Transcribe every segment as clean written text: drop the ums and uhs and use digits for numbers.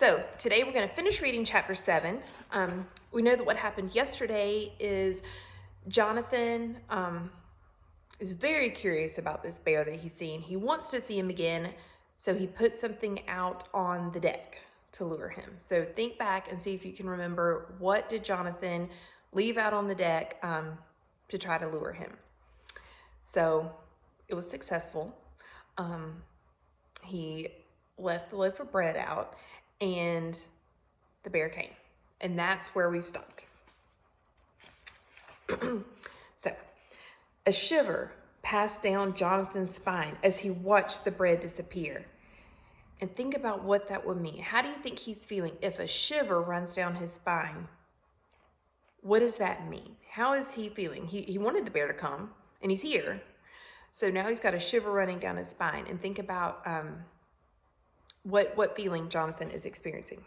So today we're going to finish reading chapter 7. We know that what happened yesterday is Jonathan is very curious about this bear that he's seen. He wants to see him again, so he put something out on the deck to lure him. So think back and see if you can remember, what did Jonathan leave out on the deck to try to lure him. So it was successful. He left the loaf of bread out, and the bear came. And that's where we've stopped. So, a shiver passed down Jonathan's spine as he watched the bread disappear. And think about what that would mean. How do you think he's feeling if a shiver runs down his spine? What does that mean? How is he feeling? He wanted the bear to come, and he's here. So now he's got a shiver running down his spine. And think about what feeling Jonathan is experiencing.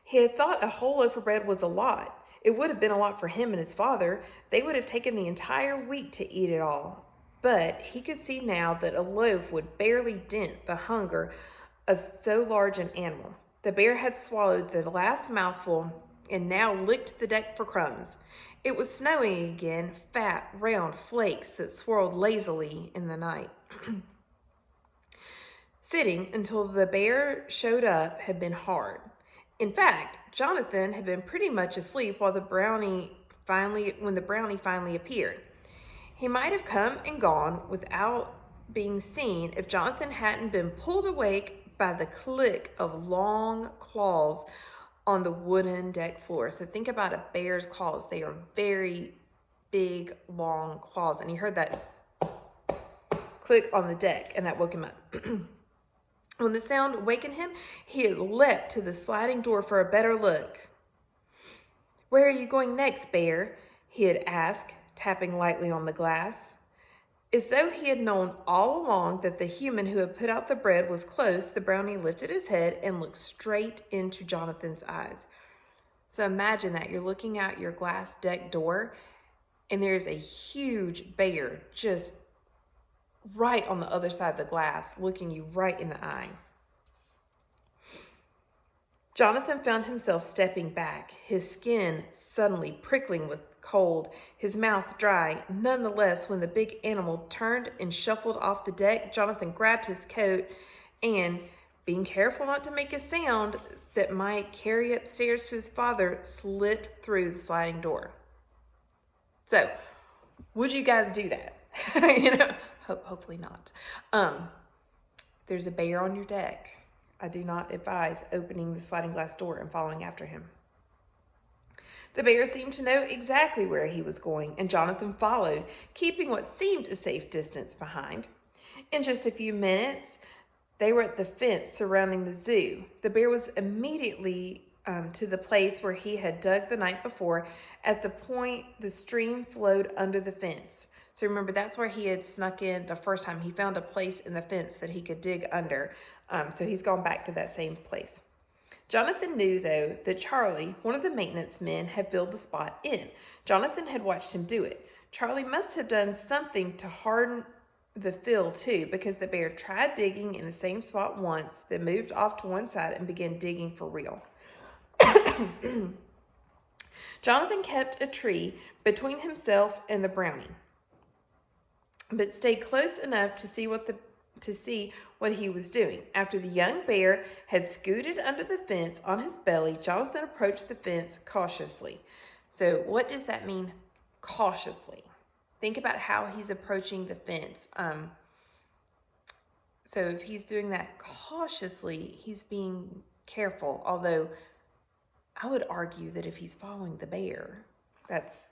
He had thought a whole loaf of bread was a lot. It would have been a lot for him and his father. They would have taken the entire week to eat it all. But he could see now that a loaf would barely dent the hunger of so large an animal. The bear had swallowed the last mouthful and now licked the deck for crumbs. It was snowing again, fat, round flakes that swirled lazily in the night. Sitting until the bear showed up had been hard. In fact, Jonathan had been pretty much asleep when the brownie finally appeared. He might have come and gone without being seen if Jonathan hadn't been pulled awake by the click of long claws on the wooden deck floor. So think about a bear's claws. They are very big, long claws. And he heard that click on the deck, and that woke him up. When the sound awakened him, he had leapt to the sliding door for a better look. "Where are you going next, bear?" he had asked, tapping lightly on the glass. As though he had known all along that the human who had put out the bread was close, the brownie lifted his head and looked straight into Jonathan's eyes. So imagine that. You're looking out your glass deck door, and there's a huge bear just right on the other side of the glass, looking you right in the eye. Jonathan found himself stepping back, his skin suddenly prickling with cold, his mouth dry. Nonetheless, when the big animal turned and shuffled off the deck, Jonathan grabbed his coat and, being careful not to make a sound that might carry upstairs to his father, slipped through the sliding door. So, would you guys do that? Hopefully not. There's a bear on your deck. I do not advise opening the sliding glass door and following after him. The bear seemed to know exactly where he was going, and Jonathan followed, keeping what seemed a safe distance behind. In just a few minutes, they were at the fence surrounding the zoo. The bear was immediately to the place where he had dug the night before. At the point, the stream flowed under the fence. So remember, that's where he had snuck in the first time. He found a place in the fence that he could dig under. So he's gone back to that same place. Jonathan knew, though, that Charlie, one of the maintenance men, had filled the spot in. Jonathan had watched him do it. Charlie must have done something to harden the fill, too, because the bear tried digging in the same spot once, then moved off to one side and began digging for real. Jonathan kept a tree between himself and the brownie, but stayed close enough to see what he was doing. After the young bear had scooted under the fence on his belly, Jonathan approached the fence cautiously. So what does that mean, cautiously? Think about how he's approaching the fence. So if he's doing that cautiously, he's being careful. Although I would argue that if he's following the bear, that's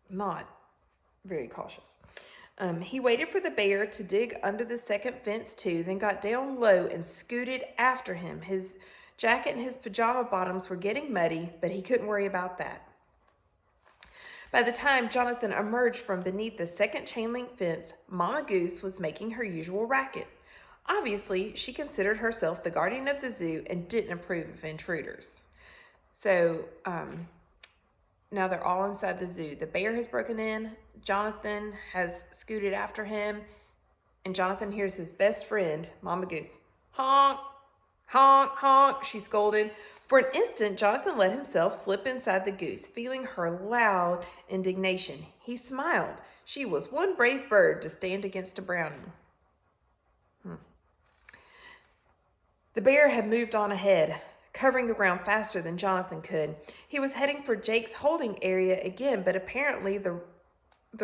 not very cautious. He waited for the bear to dig under the second fence too, then got down low and scooted after him. His jacket and his pajama bottoms were getting muddy, but he couldn't worry about that. By the time Jonathan emerged from beneath the second chain link fence, Mama Goose was making her usual racket. Obviously, she considered herself the guardian of the zoo and didn't approve of intruders. So, now they're all inside the zoo. The bear has broken in. Jonathan has scooted after him. And Jonathan hears his best friend, Mama Goose, honk, Honk, honk, she scolded. For an instant, Jonathan let himself slip inside the goose, feeling her loud indignation. He smiled. She was one brave bird to stand against a brownie. The bear had moved on ahead, covering the ground faster than Jonathan could. He was heading for Jake's holding area again, but apparently the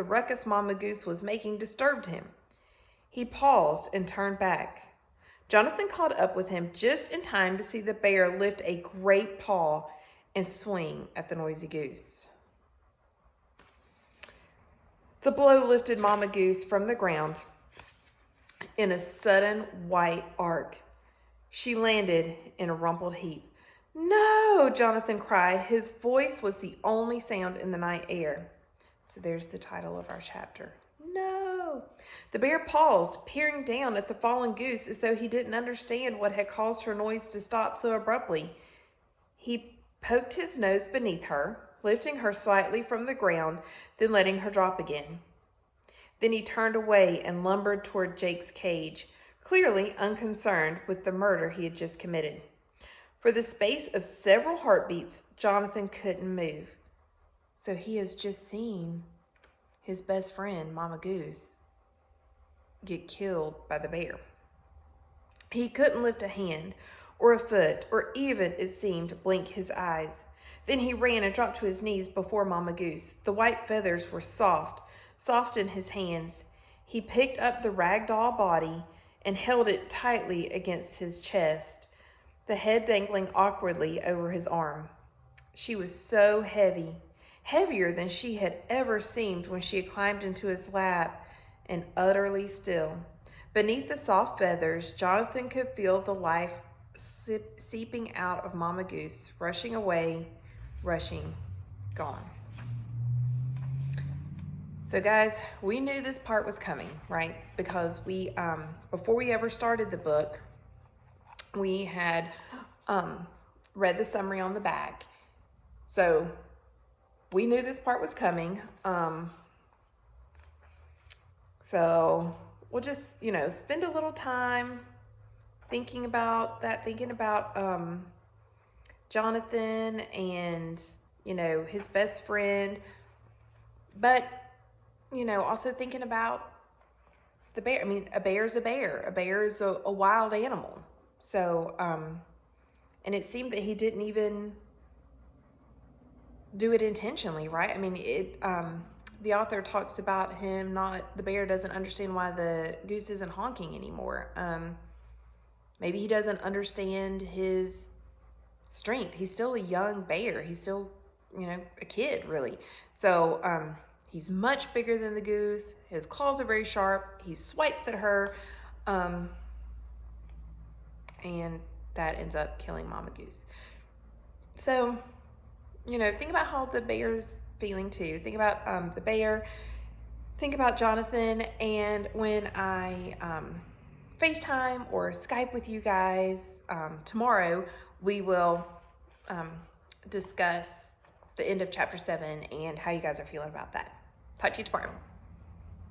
ruckus Mama Goose was making disturbed him. He paused and turned back. Jonathan caught up with him just in time to see the bear lift a great paw and swing at the noisy goose. The blow lifted Mama Goose from the ground in a sudden white arc. She landed in a rumpled heap. "No!" Jonathan cried. His voice was the only sound in the night air. So there's the title of our chapter. No! The bear paused, peering down at the fallen goose as though he didn't understand what had caused her noise to stop so abruptly. He poked his nose beneath her, lifting her slightly from the ground, then letting her drop again. Then he turned away and lumbered toward Jake's cage, clearly unconcerned with the murder he had just committed. For the space of several heartbeats, Jonathan couldn't move. So he has just seen his best friend, Mama Goose, get killed by the bear. He couldn't lift a hand or a foot or even, it seemed, blink his eyes. Then he ran and dropped to his knees before Mama Goose. The white feathers were soft in his hands. He picked up the ragdoll body and held it tightly against his chest, the head dangling awkwardly over his arm. She was so heavy, heavier than she had ever seemed when she had climbed into his lap, and utterly still. Beneath the soft feathers, Jonathan could feel the life seeping out of Mama Goose, rushing away, gone. So guys, we knew this part was coming, right? Because we, before we ever started the book, we had read the summary on the back. So we knew this part was coming. So we'll just, spend a little time thinking about that, Jonathan and, his best friend, but, also thinking about the bear. I mean, a bear is a bear. A bear is a wild animal. So, and it seemed that he didn't even do it intentionally, right? I mean, the author talks about the bear doesn't understand why the goose isn't honking anymore. Maybe he doesn't understand his strength. He's still a young bear. He's still, a kid, really. So, he's much bigger than the goose. His claws are very sharp. He swipes at her. And that ends up killing Mama Goose. So, think about how the bear's feeling too. Think about the bear. Think about Jonathan. And when I FaceTime or Skype with you guys tomorrow, we will discuss the end of chapter 7 and how you guys are feeling about that. Talk to you tomorrow.